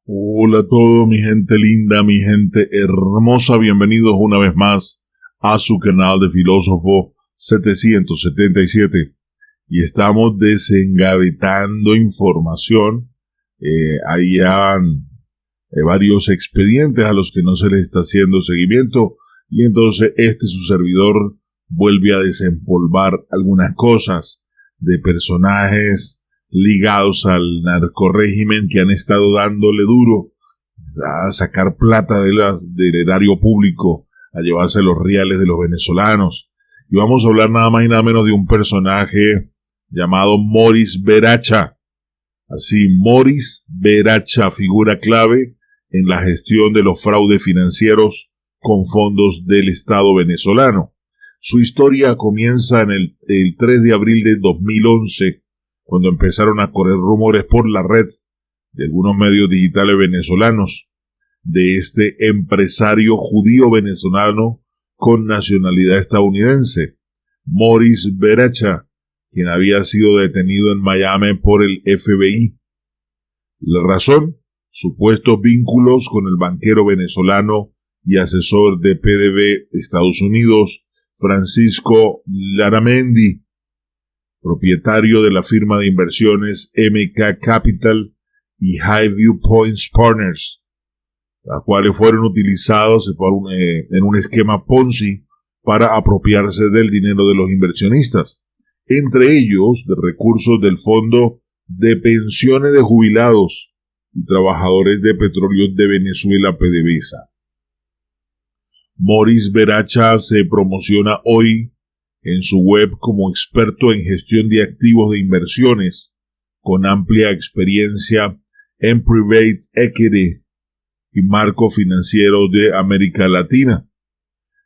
Hola a todos, mi gente linda, mi gente hermosa, bienvenidos una vez más a su canal de Filósofo 777. Y estamos desengavetando información. Hay varios expedientes a los que no se les está haciendo seguimiento, y entonces su servidor vuelve a desempolvar algunas cosas de personajes ligados al narcorrégimen que han estado dándole duro a sacar plata del erario público, a llevarse los reales de los venezolanos. Y vamos a hablar nada más y nada menos de un personaje llamado Morris Beracha. Así, Morris Beracha, figura clave en la gestión de los fraudes financieros con fondos del Estado venezolano. Su historia comienza en el 3 de abril de 2011, cuando empezaron a correr rumores por la red de algunos medios digitales venezolanos de este empresario judío venezolano con nacionalidad estadounidense, Morris Beracha, quien había sido detenido en Miami por el FBI. La razón: supuestos vínculos con el banquero venezolano y asesor de PDVSA Estados Unidos, Francisco Larramendi, propietario de la firma de inversiones MK Capital y Highview Points Partners, las cuales fueron utilizados en un esquema Ponzi para apropiarse del dinero de los inversionistas, entre ellos de recursos del Fondo de Pensiones de Jubilados y Trabajadores de Petróleo de Venezuela, PDVSA. Morris Beracha se promociona hoy en su web como experto en gestión de activos de inversiones, con amplia experiencia en private equity y marco financiero de América Latina.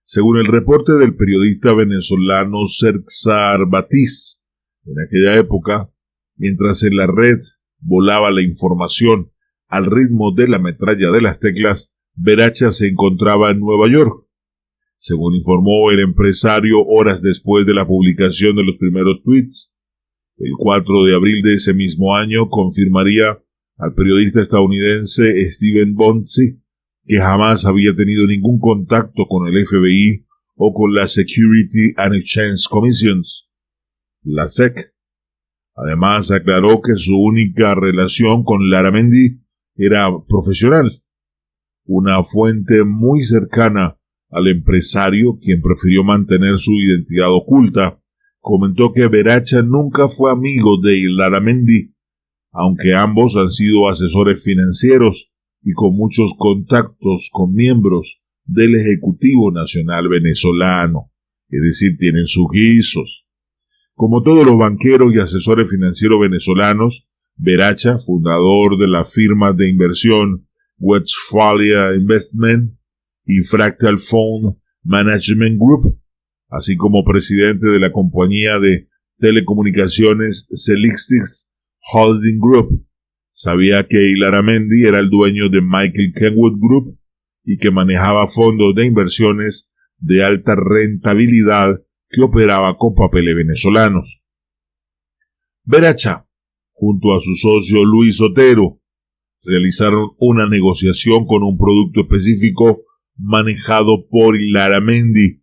Según el reporte del periodista venezolano César Batiz, en aquella época, mientras en la red volaba la información al ritmo de la metralla de las teclas, Beracha se encontraba en Nueva York. Según informó el empresario horas después de la publicación de los primeros tweets, el 4 de abril de ese mismo año confirmaría al periodista estadounidense Steven Bonzi que jamás había tenido ningún contacto con el FBI o con la Security and Exchange Commissions, la SEC. Además, aclaró que su única relación con Larramendi era profesional. Una fuente muy cercana al empresario, quien prefirió mantener su identidad oculta, comentó que Beracha nunca fue amigo de Larramendi, aunque ambos han sido asesores financieros y con muchos contactos con miembros del Ejecutivo Nacional venezolano, es decir, tienen sus guisos. Como todos los banqueros y asesores financieros venezolanos, Beracha, fundador de la firma de inversión Westphalia Investment y Fractal Fund Management Group, así como presidente de la compañía de telecomunicaciones Celtics Holding Group, sabía que Larramendi era el dueño de Michael Kenwood Group y que manejaba fondos de inversiones de alta rentabilidad que operaba con papeles venezolanos. Beracha, junto a su socio Luis Otero, realizaron una negociación con un producto específico manejado por Larramendi.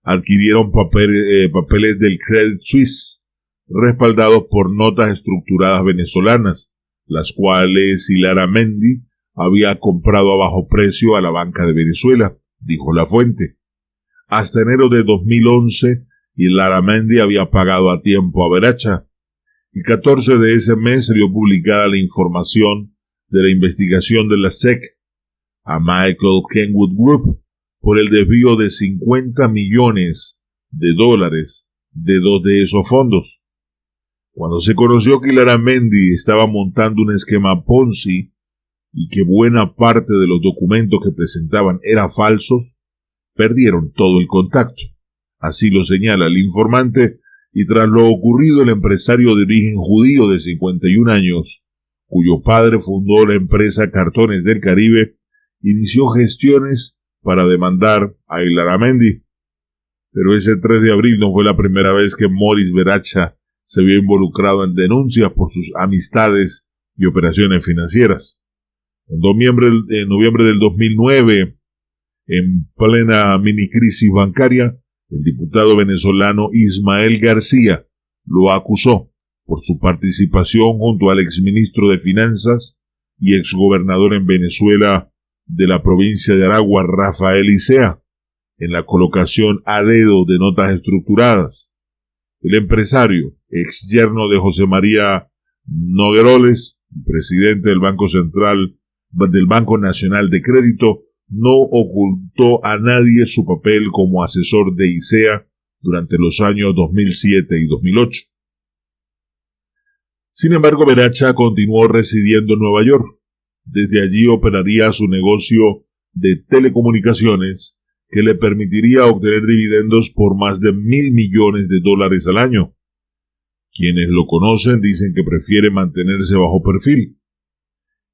Adquirieron papeles del Credit Suisse, respaldados por notas estructuradas venezolanas, las cuales Larramendi había comprado a bajo precio a la Banca de Venezuela, dijo la fuente. Hasta enero de 2011, Larramendi había pagado a tiempo a Beracha. El 14 de ese mes se dio publicada la información de la investigación de la SEC a Michael Kenwood Group por el desvío de $50 millones de dos de esos fondos. Cuando se conoció que Larramendi estaba montando un esquema Ponzi y que buena parte de los documentos que presentaban eran falsos, perdieron todo el contacto. Así lo señala el informante, y tras lo ocurrido, el empresario de origen judío de 51 años, cuyo padre fundó la empresa Cartones del Caribe, inició gestiones para demandar a Larramendi. Pero ese 3 de abril no fue la primera vez que Morris Beracha se vio involucrado en denuncias por sus amistades y operaciones financieras. En noviembre del 2009, en plena minicrisis bancaria, el diputado venezolano Ismael García lo acusó por su participación junto al exministro de Finanzas y exgobernador en Venezuela de la provincia de Aragua, Rafael Icea, en la colocación a dedo de notas estructuradas. El empresario, ex yerno de José María Nogueroles, presidente del Banco Nacional de Crédito, no ocultó a nadie su papel como asesor de Icea durante los años 2007 y 2008. Sin embargo, Veracha continuó residiendo en Nueva York. Desde allí operaría su negocio de telecomunicaciones que le permitiría obtener dividendos por más de $1.000 millones al año. Quienes lo conocen dicen que prefiere mantenerse bajo perfil.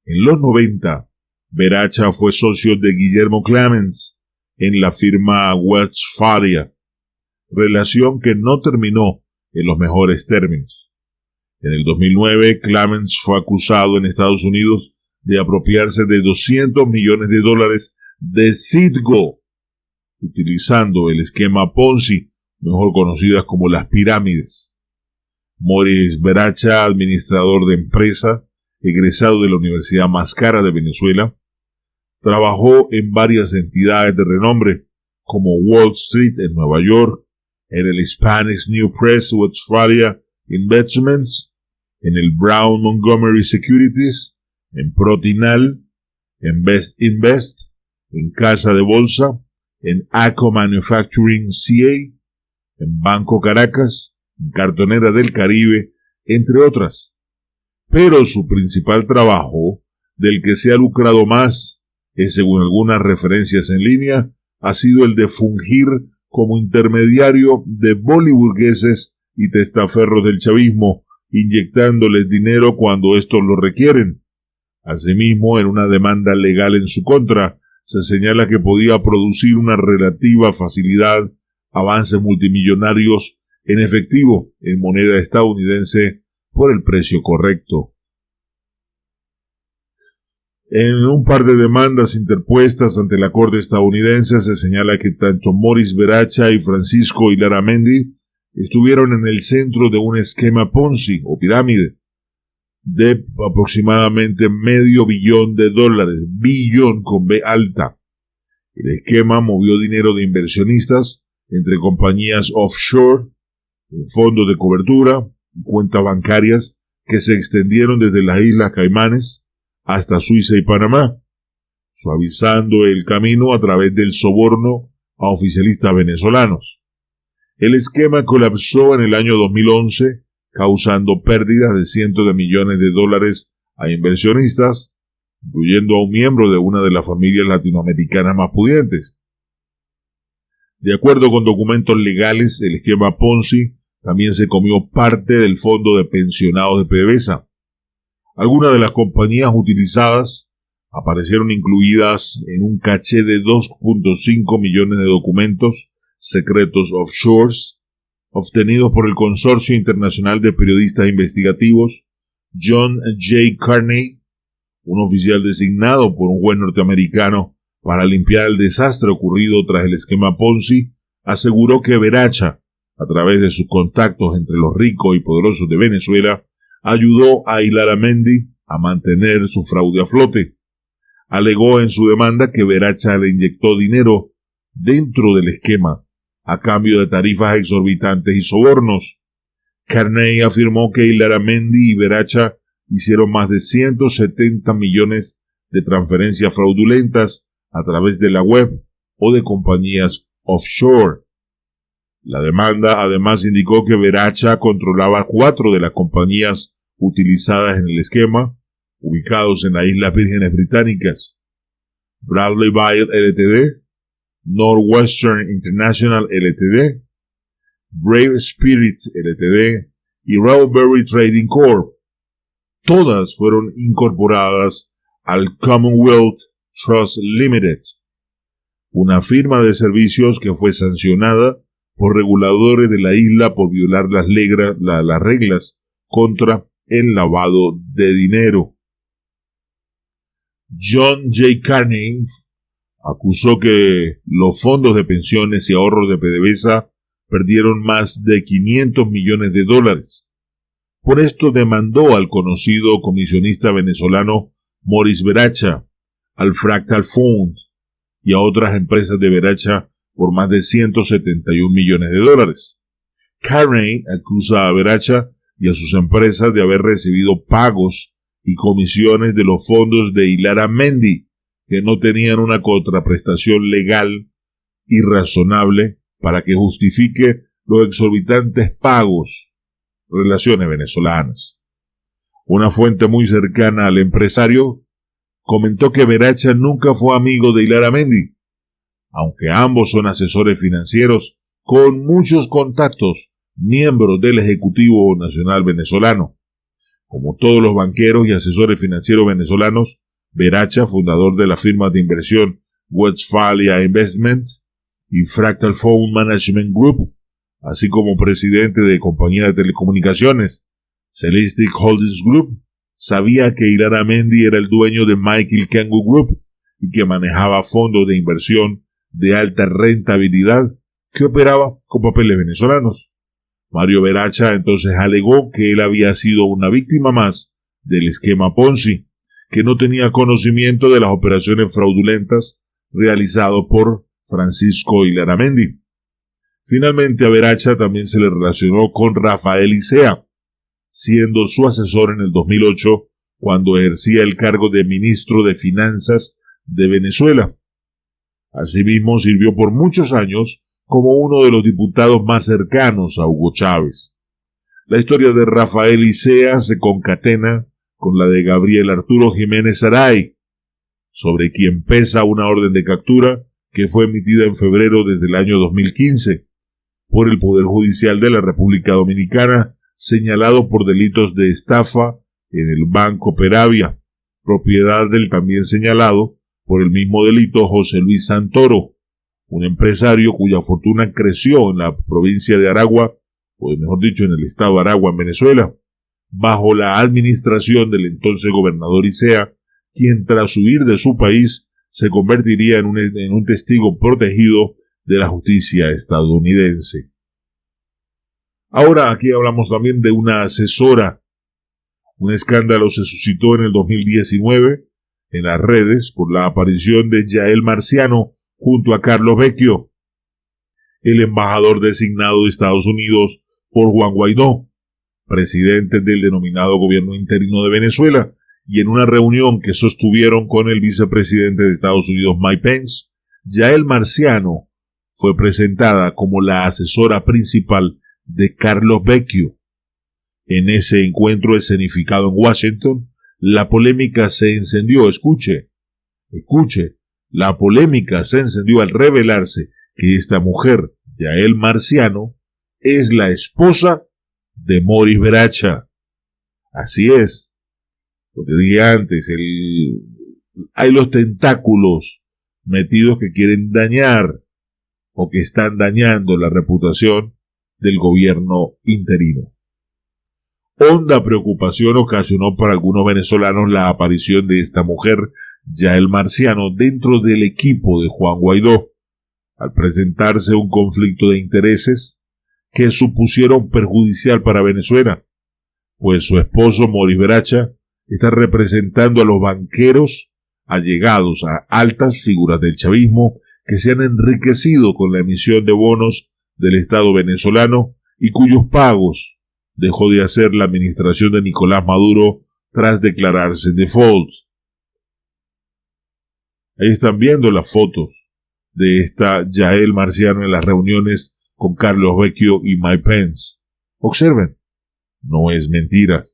En los 90, Veracha fue socio de Guillermo Clemens en la firma Westfalia, relación que no terminó en los mejores términos. En el 2009, Clemens fue acusado en Estados Unidos de apropiarse de $200 millones de Citgo, utilizando el esquema Ponzi, mejor conocidas como las pirámides. Morris Veracha, administrador de empresa, egresado de la universidad más cara de Venezuela, trabajó en varias entidades de renombre, como Wall Street en Nueva York, en el Spanish New Press Westphalia Investments, en el Brown Montgomery Securities, en Protinal, en Best Invest, en Casa de Bolsa, en ACO Manufacturing CA, en Banco Caracas, en Cartonera del Caribe, entre otras. Pero su principal trabajo, del que se ha lucrado más, es, según algunas referencias en línea, ha sido el de fungir como intermediario de boliburgueses y testaferros del chavismo, inyectándoles dinero cuando estos lo requieren. Asimismo, en una demanda legal en su contra, se señala que podía producir una relativa facilidad avances multimillonarios en efectivo, en moneda estadounidense, por el precio correcto. En un par de demandas interpuestas ante la Corte estadounidense se señala que tanto Morris Veracha y Francisco Illaramendi estuvieron en el centro de un esquema Ponzi o pirámide de aproximadamente $500 millones, billón con B alta. El esquema movió dinero de inversionistas entre compañías offshore, fondos de cobertura y cuentas bancarias que se extendieron desde las Islas Caimanes hasta Suiza y Panamá, suavizando el camino a través del soborno a oficialistas venezolanos. El esquema colapsó en el año 2011, causando pérdidas de cientos de millones de dólares a inversionistas, incluyendo a un miembro de una de las familias latinoamericanas más pudientes. De acuerdo con documentos legales, el esquema Ponzi también se comió parte del fondo de pensionados de PDVSA. Algunas de las compañías utilizadas aparecieron incluidas en un caché de 2.5 millones de documentos secretos offshores obtenidos por el Consorcio Internacional de Periodistas Investigativos. John J. Carney, un oficial designado por un juez norteamericano para limpiar el desastre ocurrido tras el esquema Ponzi, aseguró que Veracha, a través de sus contactos entre los ricos y poderosos de Venezuela, ayudó a Illaramendi a mantener su fraude a flote. Alegó en su demanda que Veracha le inyectó dinero dentro del esquema a cambio de tarifas exorbitantes y sobornos. Carney afirmó que Illaramendi y Veracha hicieron más de 170 millones de transferencias fraudulentas a través de la web o de compañías offshore. La demanda además indicó que Veracha controlaba 4 de las compañías utilizadas en el esquema, ubicados en las Islas Vírgenes Británicas: Bradley Bayes Ltd., Northwestern International Ltd., Brave Spirit Ltd. y Railberry Trading Corp. Todas fueron incorporadas al Commonwealth Trust Limited, una firma de servicios que fue sancionada por reguladores de la isla por violar las reglas contra el lavado de dinero. John J. Carney acusó que los fondos de pensiones y ahorros de PDVSA perdieron más de $500 millones. Por esto demandó al conocido comisionista venezolano Moris Beracha, al Fractal Fund y a otras empresas de Beracha por más de $171 millones. Carney acusa a Beracha y a sus empresas de haber recibido pagos y comisiones de los fondos de Hilara Mendy, que no tenían una contraprestación legal y razonable para que justifique los exorbitantes pagos. Relaciones venezolanas. Una fuente muy cercana al empresario comentó que Beracha nunca fue amigo de Hilara Mendy, aunque ambos son asesores financieros con muchos contactos, miembros del Ejecutivo Nacional venezolano. Como todos los banqueros y asesores financieros venezolanos, Beracha, fundador de la firma de inversión Westphalia Investment y Fractal Fund Management Group, así como presidente de compañía de telecomunicaciones Celestic Holdings Group, sabía que Hilara Mendy era el dueño de Michael Kengu Group y que manejaba fondos de inversión de alta rentabilidad que operaba con papeles venezolanos. Mario Beracha entonces alegó que él había sido una víctima más del esquema Ponzi, que no tenía conocimiento de las operaciones fraudulentas realizadas por Francisco Hilara Mendy. Finalmente a Beracha también se le relacionó con Rafael Icea, siendo su asesor en el 2008 cuando ejercía el cargo de ministro de Finanzas de Venezuela. Asimismo sirvió por muchos años como uno de los diputados más cercanos a Hugo Chávez. La historia de Rafael Icea se concatena con la de Gabriel Arturo Jiménez Aray, sobre quien pesa una orden de captura que fue emitida en febrero desde el año 2015 por el Poder Judicial de la República Dominicana, señalado por delitos de estafa en el Banco Peravia, propiedad del también señalado por el mismo delito José Luis Santoro, un empresario cuya fortuna creció en la provincia de Aragua, o mejor dicho, en el estado de Aragua, en Venezuela, bajo la administración del entonces gobernador Icea, quien tras huir de su país se convertiría en un testigo protegido de la justicia estadounidense. Ahora aquí hablamos también de una asesora. Un escándalo se suscitó en el 2019 en las redes por la aparición de Yael Marciano junto a Carlos Vecchio, el embajador designado de Estados Unidos por Juan Guaidó, presidente del denominado gobierno interino de Venezuela, y en una reunión que sostuvieron con el vicepresidente de Estados Unidos Mike Pence, Yael Marciano fue presentada como la asesora principal de Carlos Vecchio. En ese encuentro escenificado en Washington, la polémica se encendió. Escuche, la polémica se encendió al revelarse que esta mujer, Yael Marciano, es la esposa de Moris Beracha. Así es. Lo que dije antes, hay los tentáculos metidos que quieren dañar o que están dañando la reputación del gobierno interino. Honda preocupación ocasionó para algunos venezolanos la aparición de esta mujer, Yael Marciano, dentro del equipo de Juan Guaidó, al presentarse un conflicto de intereses que supusieron perjudicial para Venezuela, pues su esposo Moris Beracha está representando a los banqueros allegados a altas figuras del chavismo que se han enriquecido con la emisión de bonos del Estado venezolano y cuyos pagos dejó de hacer la administración de Nicolás Maduro tras declararse en default. Ahí están viendo las fotos de esta Yael Marciano en las reuniones con Carlos Vecchio y Mike Pence. Observen, no es mentira.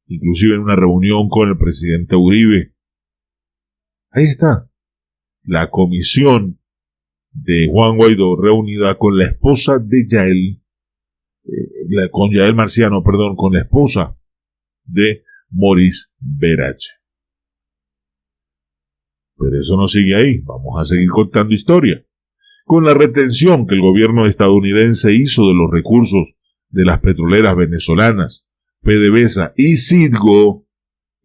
Inclusive en una reunión con el presidente Uribe. Ahí está. La comisión de Juan Guaidó reunida con la esposa de Yael, con la esposa de Moris Beracha. Pero eso no sigue ahí. Vamos a seguir contando historia. Con la retención que el gobierno estadounidense hizo de los recursos de las petroleras venezolanas, PDVSA y Citgo,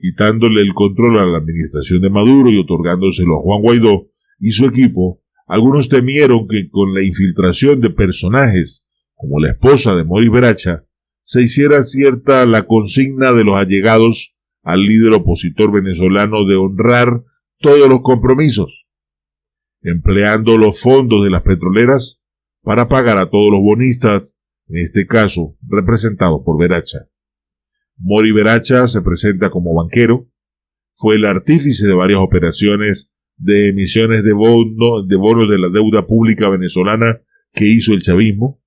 quitándole el control a la administración de Maduro y otorgándoselo a Juan Guaidó y su equipo, algunos temieron que con la infiltración de personajes como la esposa de Mori Beracha, se hiciera cierta la consigna de los allegados al líder opositor venezolano de honrar todos los compromisos, empleando los fondos de las petroleras para pagar a todos los bonistas, en este caso representados por Beracha. Mori Beracha se presenta como banquero, fue el artífice de varias operaciones de emisiones de bonos de la deuda pública venezolana que hizo el chavismo.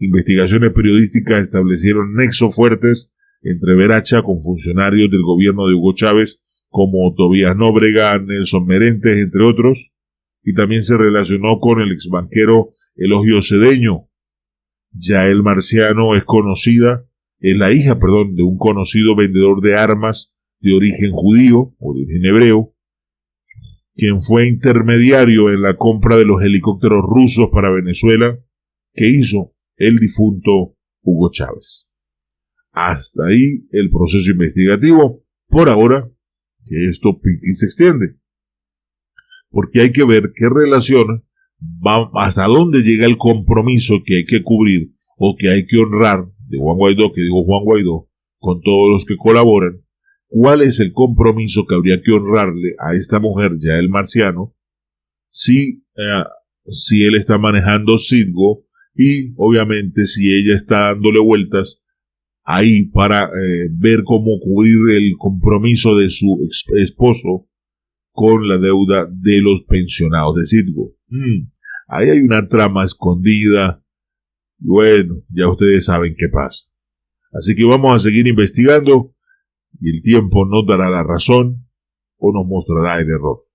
Investigaciones periodísticas establecieron nexos fuertes entre Beracha con funcionarios del gobierno de Hugo Chávez como Tobías Nóbrega, Nelson Merentes, entre otros, y también se relacionó con el exbanquero Elogio Cedeño. Yael Marciano es la hija de un conocido vendedor de armas de origen judío o de origen hebreo, quien fue intermediario en la compra de los helicópteros rusos para Venezuela que hizo el difunto Hugo Chávez. Hasta ahí el proceso investigativo, por ahora, que esto pique y se extiende. Porque hay que ver qué relación va, hasta dónde llega el compromiso que hay que cubrir o que hay que honrar de Juan Guaidó, que digo Juan Guaidó, con todos los que colaboran. ¿Cuál es el compromiso que habría que honrarle a esta mujer, Yael Marciano, si él está manejando Citgo? Y obviamente si ella está dándole vueltas ahí para ver cómo cubrir el compromiso de su esposo con la deuda de los pensionados de Citgo. Ahí hay una trama escondida. Bueno, ya ustedes saben qué pasa. Así que vamos a seguir investigando y el tiempo nos dará la razón o nos mostrará el error.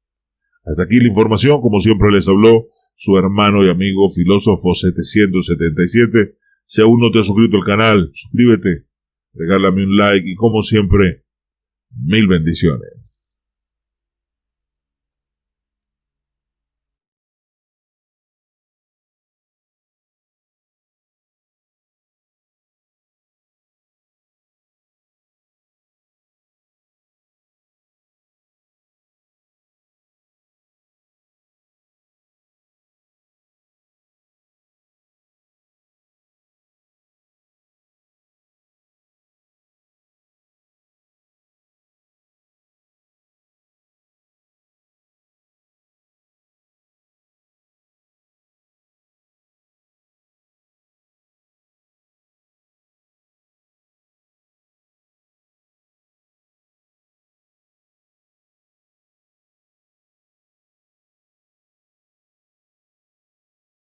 Hasta aquí la información. Como siempre les habló su hermano y amigo Filósofo 777. Si aún no te has suscrito al canal, suscríbete, regálame un like y como siempre, mil bendiciones.